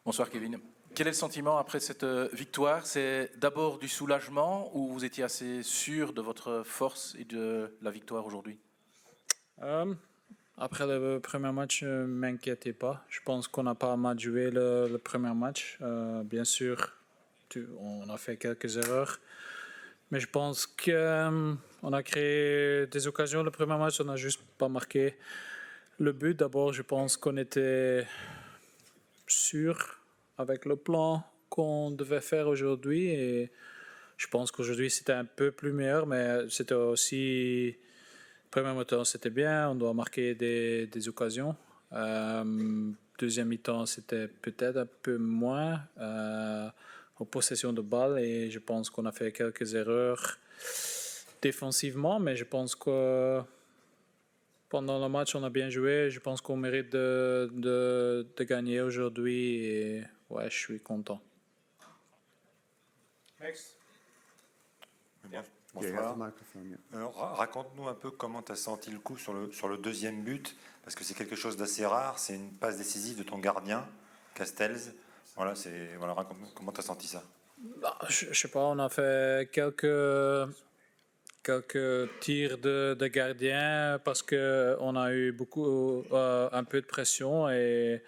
Bonsoir Kevin. Quel est le sentiment après cette victoire? C'est d'abord du soulagement ou vous étiez assez sûr de votre force et de la victoire aujourd'hui? Après le premier match, ne m'inquiétez pas. Je pense qu'on n'a pas mal joué le premier match. Bien sûr, on a fait quelques erreurs. Mais je pense qu'on a créé des occasions le premier match. On n'a juste pas marqué le but. D'abord, je pense qu'on était sûr avec le plan qu'on devait faire aujourd'hui. Et je pense qu'aujourd'hui, c'était un peu plus meilleur. Mais c'était aussi... Premier mi-temps, c'était bien. On doit marquer des occasions. Deuxième mi-temps, c'était peut-être un peu moins en possession de balle. Et je pense qu'on a fait quelques erreurs défensivement. Mais je pense que pendant le match, on a bien joué. Je pense qu'on mérite de gagner aujourd'hui. Et ouais, je suis content. Max. Bien. Bonsoir. Raconte-nous un peu comment tu as senti le coup sur le deuxième but, parce que c'est quelque chose d'assez rare, c'est une passe décisive de ton gardien, Castells. Voilà, raconte-nous comment tu as senti ça. Je sais pas, on a fait quelques tirs de gardien parce qu'on a eu un peu de pression et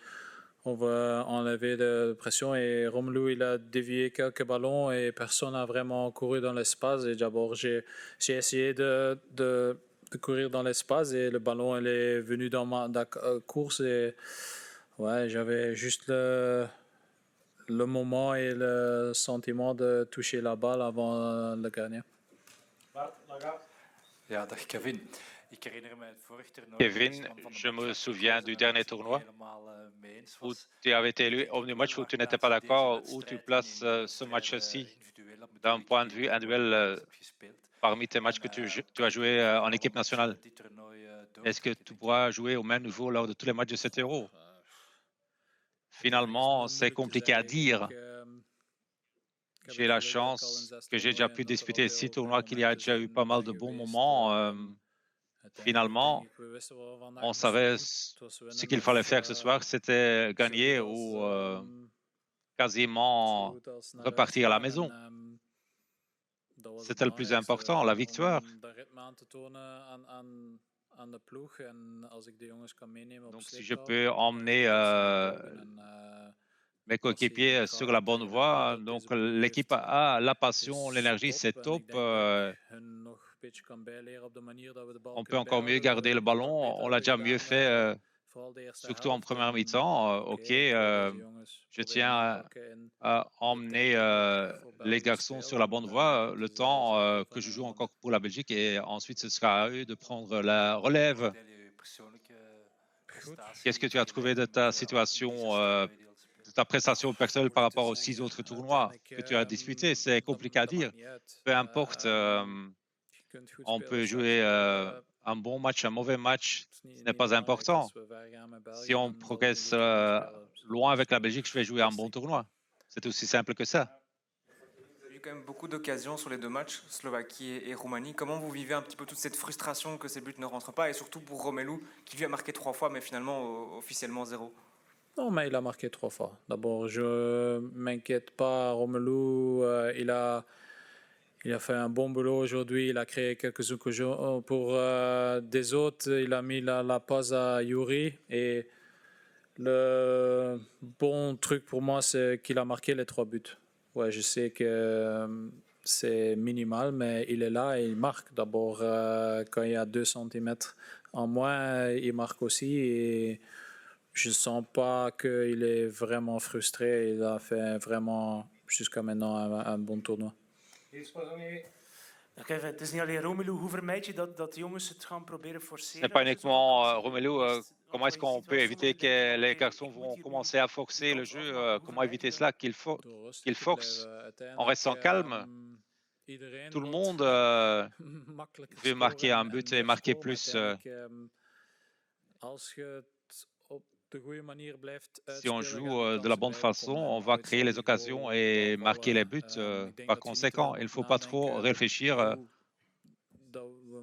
on va enlever de pression et Romelu il a dévié quelques ballons et personne n'a vraiment couru dans l'espace et d'abord j'ai essayé de courir dans l'espace et le ballon il est venu dans ma course et ouais j'avais juste le moment et le sentiment de toucher la balle avant le gardien. Ja, dag Kevin. Kevin, je me souviens du dernier tournoi où tu avais été élu au match où tu n'étais pas d'accord, où tu places ce match-ci d'un point de vue individuel parmi tes matchs que tu as joué en équipe nationale. Est-ce que tu pourras jouer au même niveau lors de tous les matchs de cet Euro? Finalement, c'est compliqué à dire. J'ai la chance que j'ai déjà pu disputer 6 tournois, qu'il y a déjà eu pas mal de bons moments. Finalement, on savait ce qu'il fallait faire ce soir, c'était gagner ou quasiment repartir à la maison. C'était le plus important, la victoire. Donc si je peux emmener mes coéquipiers sur la bonne voie, donc l'équipe a la passion, l'énergie, c'est top. On peut encore mieux garder le ballon, on l'a déjà mieux fait, surtout en première mi-temps. Je tiens à emmener les garçons sur la bonne voie le temps que je joue encore pour la Belgique et ensuite ce sera à eux de prendre la relève. Qu'est-ce que tu as trouvé de ta situation, de ta prestation personnelle par rapport aux 6 autres tournois que tu as disputés? C'est compliqué à dire. Peu importe. On peut jouer un bon match, un mauvais match, ce n'est pas important. Si on progresse loin avec la Belgique, je vais jouer un bon tournoi. C'est aussi simple que ça. Vous avez eu quand même beaucoup d'occasions sur les 2 matchs, Slovaquie et Roumanie. Comment vous vivez un petit peu toute cette frustration que ces buts ne rentrent pas et surtout pour Romelu qui lui a marqué 3 fois mais finalement officiellement 0? Non, mais il a marqué 3 fois. D'abord, je ne m'inquiète pas. Romelu, il a fait un bon boulot aujourd'hui. Il a créé quelques occasions pour des autres. Il a mis la passe à Yuri. Et le bon truc pour moi, c'est qu'il a marqué les 3 buts. Ouais, je sais que c'est minimal, mais il est là et il marque. D'abord, quand il y a 2 cm en moins, il marque aussi. Et je ne sens pas qu'il est vraiment frustré. Il a fait vraiment, jusqu'à maintenant, un bon tournoi. Kevin, het is niet alleen Romelu. Hoe vermijd je dat de jongens het gaan proberen forceren? Ce n'est pas uniquement Romelu. Comment est-ce qu'on peut éviter que les garçons vont commencer à forcer le jeu? Comment éviter cela, qu'ils forcent en restant calme? Tout le monde veut marquer un but et marquer plus. Si on joue de la bonne façon, on va créer les occasions et marquer les buts. Par conséquent, il ne faut pas trop réfléchir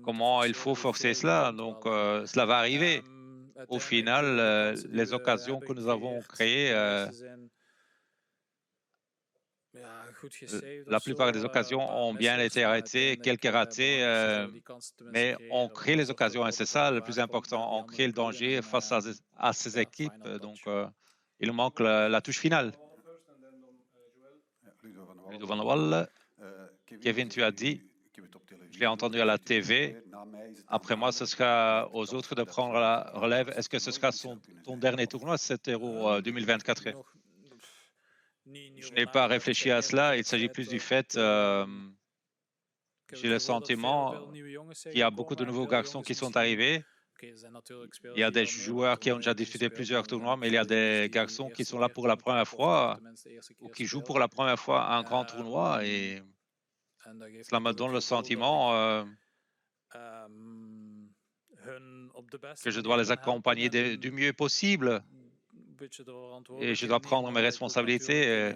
comment il faut forcer cela. Donc, cela va arriver. Au final, les occasions que nous avons créées La plupart des occasions ont bien été arrêtées, quelques ratés, mais on crée les occasions et c'est ça le plus important. On crée le danger face à ces équipes. Donc, il manque la touche finale. Ludo van der Wal, Kevin, tu as dit, je l'ai entendu à la TV. Après moi, ce sera aux autres de prendre la relève. Est-ce que ce sera ton dernier tournoi, cet Euro 2024? Je n'ai pas réfléchi à cela. Il s'agit plus du fait, j'ai le sentiment qu'il y a beaucoup de nouveaux garçons qui sont arrivés. Il y a des joueurs qui ont déjà disputé plusieurs tournois, mais il y a des garçons qui sont là pour la première fois ou qui jouent pour la première fois un grand tournoi. Et cela me donne le sentiment que je dois les accompagner du mieux possible. Et je dois prendre mes responsabilités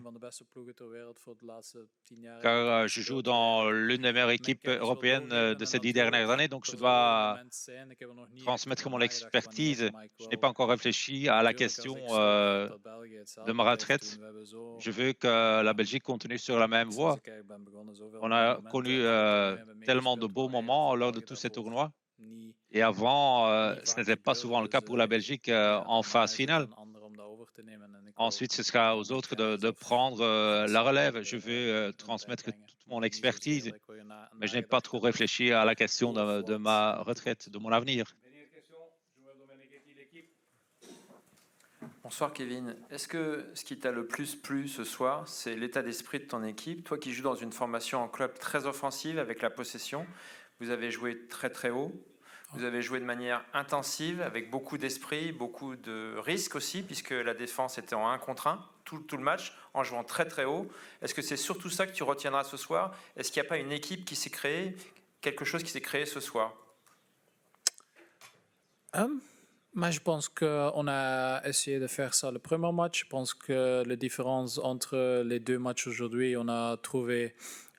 car je joue dans l'une des meilleures équipes européennes de ces 10 dernières années, donc je dois transmettre mon expertise. Je n'ai pas encore réfléchi à la question de ma retraite. Je veux que la Belgique continue sur la même voie. On a connu tellement de beaux moments lors de tous ces tournois. Et avant, ce n'était pas souvent le cas pour la Belgique en phase finale. Ensuite, ce sera aux autres de prendre la relève. Je veux transmettre toute mon expertise, mais je n'ai pas trop réfléchi à la question de ma retraite, de mon avenir. Bonsoir Kevin. Est-ce que ce qui t'a le plus plu ce soir, c'est l'état d'esprit de ton équipe? Toi qui joues dans une formation en club très offensive avec la possession, vous avez joué très très haut. Vous avez joué de manière intensive, avec beaucoup d'esprit, beaucoup de risques aussi, puisque la défense était en 1 contre 1, tout le match, en jouant très très haut. Est-ce que c'est surtout ça que tu retiendras ce soir? Est-ce qu'il n'y a pas une équipe qui s'est créée, quelque chose qui s'est créé ce soir? Mais je pense qu'on a essayé de faire ça le premier match. Je pense que la différence entre les 2 matchs aujourd'hui, on a trouvé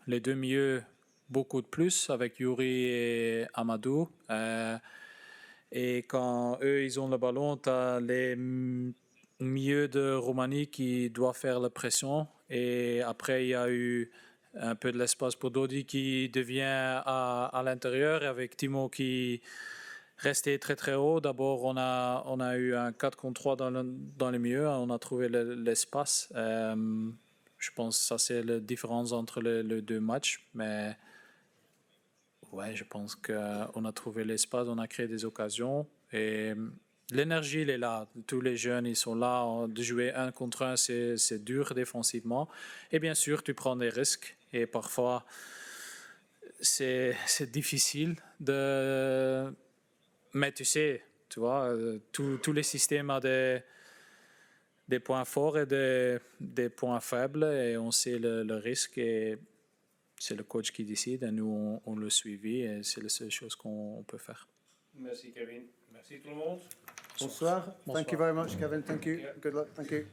les 2 milieux beaucoup de plus avec Yuri et Amadou. Et quand eux, ils ont le ballon, tu as les milieux de Roumanie qui doivent faire la pression. Et après, il y a eu un peu de l'espace pour Dodi qui devient à l'intérieur avec Timo qui restait très très haut. D'abord, on a eu un 4 contre 3 dans le milieu. On a trouvé l'espace. Je pense que ça, c'est la différence entre les 2 matchs. Mais ouais, je pense qu'on a trouvé l'espace, on a créé des occasions et l'énergie, elle est là. Tous les jeunes, ils sont là. De jouer 1 contre 1, c'est dur défensivement. Et bien sûr, tu prends des risques et parfois, c'est difficile de... Mais tu sais, tu vois, tous les systèmes ont des points forts et des points faibles et on sait le risque et c'est le coach qui décide et nous, on le suivi et c'est la seule chose qu'on peut faire. Merci Kevin. Merci tout le monde. Bonsoir. Thank you very much, Kevin. Thank you. Good luck. Thank you.